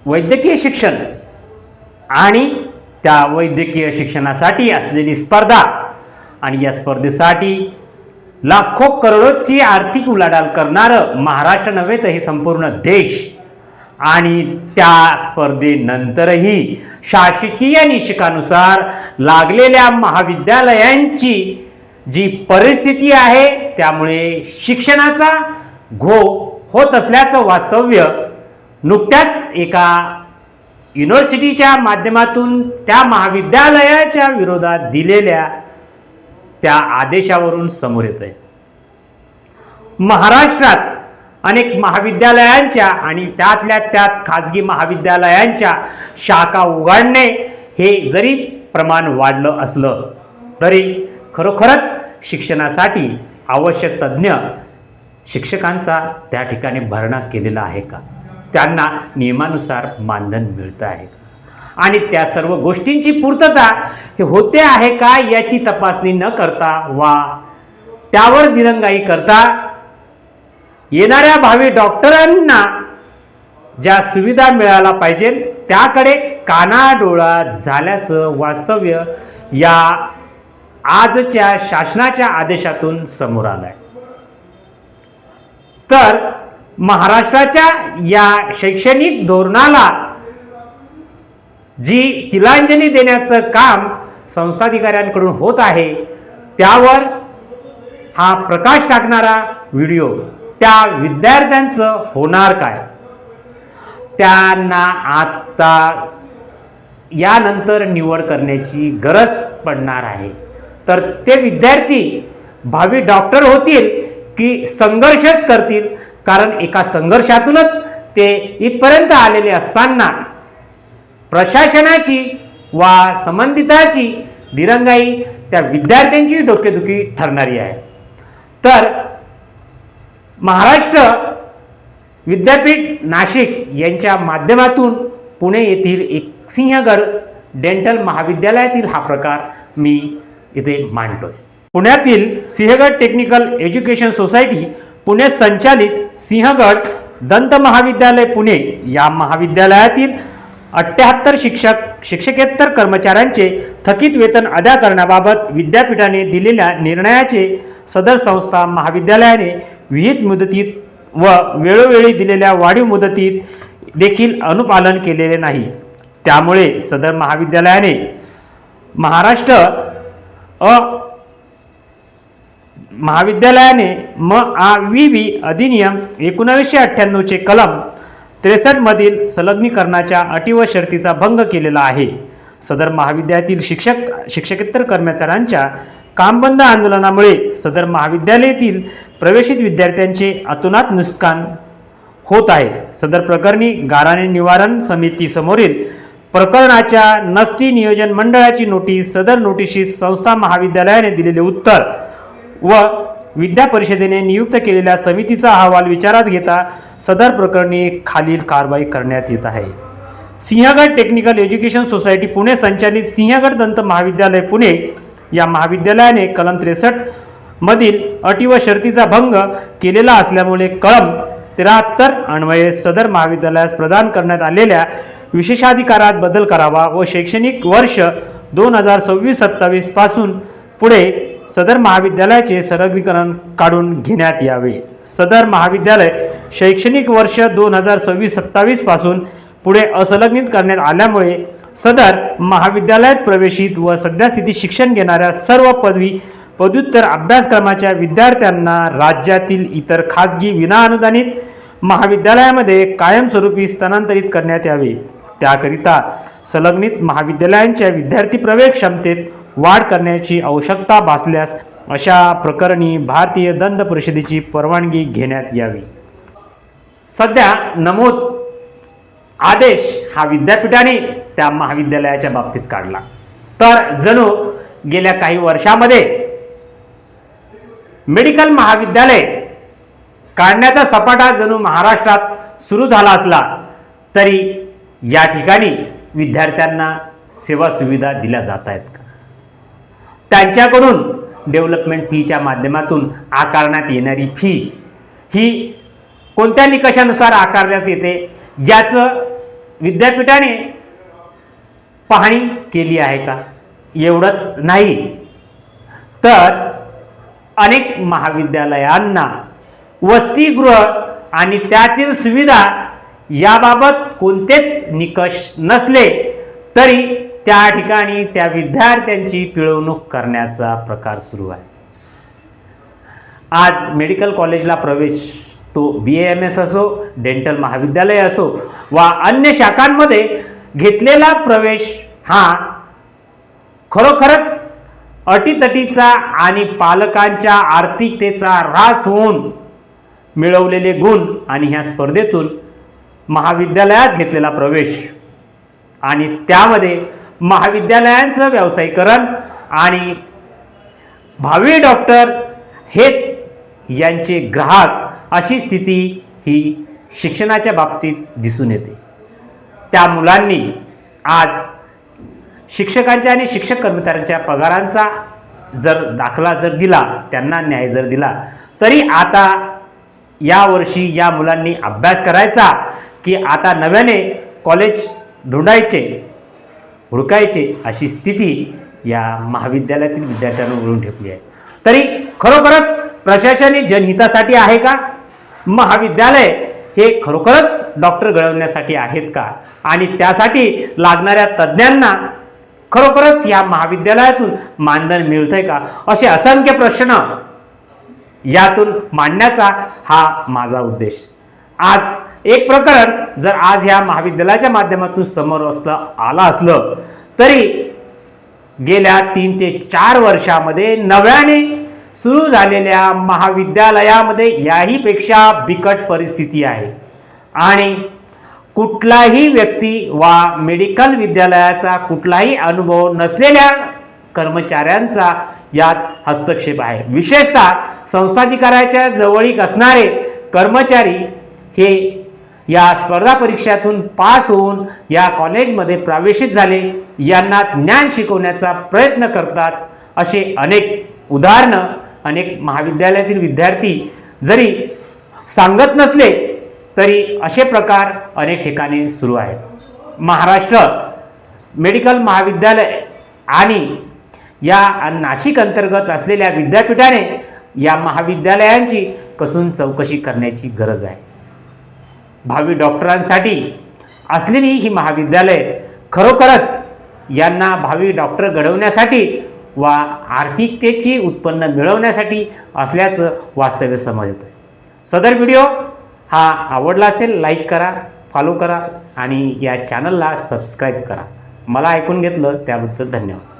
वैद्यकीय शिक्षण आणि त्या वैद्यकीय शिक्षणासाठी असलेली स्पर्धा आणि या स्पर्धेसाठी लाखो करोडोची आर्थिक उलाढाल करणारं महाराष्ट्र नव्हे तर हे संपूर्ण देश आणि त्या स्पर्धेनंतरही शासकीय निकषानुसार लागलेल्या महाविद्यालयांची जी परिस्थिती आहे त्यामुळे शिक्षणाचा घोळ होत असल्याचं वास्तव्य नुकत्याच एका युनिव्हर्सिटीच्या माध्यमातून त्या महाविद्यालयाच्या विरोधात दिलेल्या त्या आदेशावरून समोर येत आहे। महाराष्ट्रात अनेक महाविद्यालयांच्या आणि त्यातल्या त्यात खाजगी महाविद्यालयांच्या शाखा उघडणे हे जरी प्रमाण वाढलं असलं तरी खरोखरच शिक्षणासाठी आवश्यक तज्ज्ञ शिक्षकांचा त्या ठिकाणी भरणा केलेला आहे का, त्यांना नियमानुसार मानधन मिळतं आहे आणि त्या सर्व गोष्टींची पूर्तता हे होते आहे का याची तपासणी न करता वा त्यावर दिरंगाई करता येणाऱ्या भावी डॉक्टरांना ज्या सुविधा मिळायला पाहिजे त्याकडे कानाडोळा झाल्याचं वास्तव्य या आजच्या शासनाच्या आदेशातून समोर आलंय। तर महाराष्ट्राच्या या शैक्षणिक धोरणाला जी तिलांजली देण्याचं काम संस्थाधिकाऱ्यांकडून होत आहे त्यावर हा प्रकाश टाकणारा व्हिडिओ त्या विद्यार्थ्यांचं होणार काय, त्यांना आता यानंतर निवड करण्याची गरज पडणार आहे तर ते विद्यार्थी भावी डॉक्टर होतील की संघर्षच करतील, कारण एका संघर्षातूनच ते इथपर्यंत आलेले असताना प्रशासनाची वा संबंधिताची दिरंगाई त्या विद्यार्थ्यांची डोकेदुखी ठरणारी आहे। तर महाराष्ट्र विद्यापीठ नाशिक यांच्या माध्यमातून पुणे येथील एक सिंहगड डेंटल महाविद्यालयातील हा प्रकार मी इथे मांडतोय। पुण्यातील Sinhagad technical education society Pune संचालित सिंहगड दंत महाविद्यालय पुणे या महाविद्यालयातील 78 शिक्षकेतर कर्मचाऱ्यांचे थकीत वेतन अदा करण्याबाबत विद्यापीठाने दिलेल्या निर्णयाचे सदर संस्था महाविद्यालयाने विहित मुदतीत व वेळोवेळी दिलेल्या वाढीव मुदतीत देखील अनुपालन केलेले नाही। त्यामुळे सदर महाविद्यालयाने महाविद्यालयाने MAVIB अधिनियम 1998 चे कलम 63 मधील संलग्नीकरणाच्या अटी व शर्तीचा भंग केलेला आहे। सदर महाविद्यालयातील शिक्षकेतर कर्मचाऱ्यांच्या कामबंद आंदोलनामुळे सदर महाविद्यालयातील प्रवेशित विद्यार्थ्यांचे अतोनात नुकसान होत आहे। सदर प्रकरणी गाराणे निवारण समिती समोरील प्रकरणाच्या नस्ती नियोजन मंडळाची नोटीस, सदर नोटीशीस संस्था महाविद्यालयाने दिलेले उत्तर व विद्या परिषदेने नियुक्त केलेल्या समितीचा अहवाल विचारात घेता सदर प्रकरणी खालील कारवाई करण्यात येत आहे। Sinhagad technical education society Pune संचालित सिंहगड दंत महाविद्यालय पुणे या महाविद्यालयाने कलम 63 मधील अटी व शर्तीचा भंग केलेला असल्यामुळे कलम 73 अन्वये सदर महाविद्यालयास प्रदान करण्यात आलेल्या विशेषाधिकारात बदल करावा व शैक्षणिक वर्ष 2026-27 पासून पुढे सदर महाविद्यालयाचे संलग्नीकरण काढून घेण्यात यावे। सदर महाविद्यालय शैक्षणिक वर्ष 2026-27 पासून पुढे असंलग्नित करण्यात आल्यामुळे सदर महाविद्यालयात प्रवेशित व सध्यास्थितीत शिक्षण घेणाऱ्या सर्व पदवी पदव्युत्तर अभ्यासक्रमाच्या विद्यार्थ्यांना राज्यातील इतर खाजगी विनाअनुदानित महाविद्यालयामध्ये कायमस्वरूपी स्थानांतरित करण्यात यावे। त्याकरिता संलग्नित महाविद्यालयांच्या विद्यार्थी प्रवेश क्षमतेत वाढ करण्याची आवश्यकता भासल्यास अशा प्रकरणी भारतीय दंत परिषदेची परवानगी घेण्यात यावी। सध्या नमूद आदेश हा विद्यापीठाने त्या महाविद्यालयाच्या बाबतीत काढला तर जणू गेल्या काही वर्षामध्ये मेडिकल महाविद्यालय काढण्याचा सपाटा जणू महाराष्ट्रात सुरू झाला असला तरी या ठिकाणी विद्यार्थ्यांना सेवा सुविधा दिल्या जात आहेत का, त्यांच्याकडून डेव्हलपमेंट फीच्या माध्यमातून आकारण्यात येणारी फी ही कोणत्या निकषानुसार आकारण्यात येते याचं विद्यापीठाने पाहणी केली आहे का? एवढंच नाही तर अनेक महाविद्यालयांना वसतिगृह आणि त्यातील सुविधा याबाबत कोणतेच निकष नसले तरी त्या ठिकाणी त्या विद्यार्थ्यांची पिळवणूक करण्याचा प्रकार सुरू आहे. आज मेडिकल कॉलेजला प्रवेश तो BAMS असो, डेंटल महाविद्यालय असो वा अन्य शाखांमध्ये घेतलेला प्रवेश हा खरोखरच अटीतटीचा आणि पालकांच्या आर्थिकतेचा ऱ्हास होऊन मिळवलेले गुण आणि ह्या स्पर्धेतून महाविद्यालयात घेतलेला प्रवेश आणि त्यामध्ये महाविद्यालयांचं व्यावसायीकरण आणि भावी डॉक्टर हेच यांचे ग्राहक अशी स्थिती ही शिक्षणाच्या बाबतीत दिसून येते. त्या मुलांनी आज शिक्षकांच्या आणि शिक्षक कर्मचाऱ्यांच्या पगारांचा जर दाखला जर दिला, त्यांना न्याय जर दिला, तरी आता यावर्षी या मुलांनी अभ्यास करायचा की आता नव्याने कॉलेज हुडकायचे अशी स्थिती या महाविद्यालयातील विद्यार्थ्यांना मिळून ठेवली आहे. तरी खरोखरच प्रशासन ही जनहितासाठी आहे का? महाविद्यालय हे खरोखरच डॉक्टर घडवण्यासाठी आहेत का? आणि त्यासाठी लागणाऱ्या तज्ज्ञांना खरोखरच या महाविद्यालयातून मानधन मिळतंय का? असे असंख्य प्रश्न यातून मांडण्याचा हा माझा उद्देश. आज एक प्रकरण जर आज या महाविद्यालयाच्या माध्यमातून समोर आलं असलं तरी गेल्या 3 ते 4 वर्षामध्ये नव्याने सुरू झालेल्या महाविद्यालयामध्ये याही पेक्षा बिकट परिस्थिती आहे आणि कुठलाही व्यक्ती वा मेडिकल विद्यालयाचा कुठलाही अनुभव नसलेल्या कर्मचाऱ्यांचा यात हस्तक्षेप आहे. विशेषतः संस्थाधिकाऱ्याच्या जवळीक असणारे कर्मचारी हे या स्पर्धा परीक्षातून पास होऊन या कॉलेजमध्ये प्रवेशित झाले, यांना ज्ञान शिकवण्याचा प्रयत्न करतात. असे अनेक उदाहरणं अनेक महाविद्यालयातील विद्यार्थी जरी सांगत नसले तरी असे प्रकार अनेक ठिकाणी सुरू आहेत. महाराष्ट्र मेडिकल महाविद्यालय आणि या नाशिक अंतर्गत असलेल्या विद्यापीठाने या महाविद्यालयांची कसून चौकशी करण्याची गरज आहे. भावी डॉक्टरांसाठी असलेली ही महाविद्यालय खरोखरच यांना भावी डॉक्टर घडवण्यासाठी वा आर्थिकतेची उत्पन्न मिळवण्यासाठी असल्याचं वास्तव्य समजत आहे. सदर व्हिडिओ हा आवडला असेल लाईक करा, फॉलो करा आणि या चॅनलला सबस्क्राईब करा. मला ऐकून घेतलं त्याबद्दल धन्यवाद.